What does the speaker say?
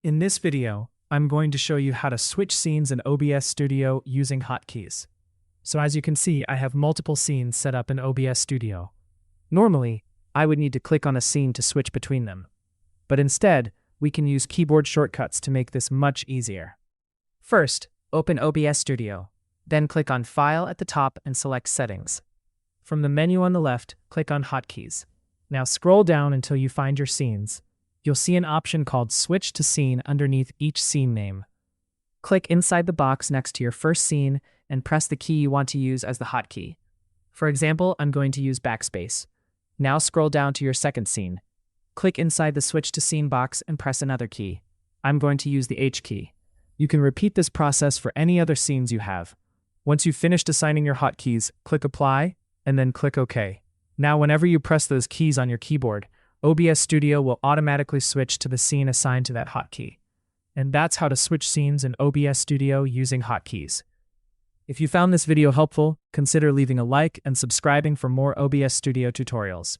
In this video, I'm going to show you how to switch scenes in OBS Studio using hotkeys. So as you can see, I have multiple scenes set up in OBS Studio. Normally, I would need to click on a scene to switch between them. But instead, we can use keyboard shortcuts to make this much easier. First, open OBS Studio. Then click on File at the top and select Settings. From the menu on the left, click on Hotkeys. Now scroll down until you find your scenes. You'll see an option called Switch to Scene underneath each scene name. Click inside the box next to your first scene and press the key you want to use as the hotkey. For example, I'm going to use backspace. Now scroll down to your second scene. Click inside the Switch to Scene box and press another key. I'm going to use the H key. You can repeat this process for any other scenes you have. Once you've finished assigning your hotkeys, click Apply, and then click OK. Now whenever you press those keys on your keyboard, OBS Studio will automatically switch to the scene assigned to that hotkey. And that's how to switch scenes in OBS Studio using hotkeys. If you found this video helpful, consider leaving a like and subscribing for more OBS Studio tutorials.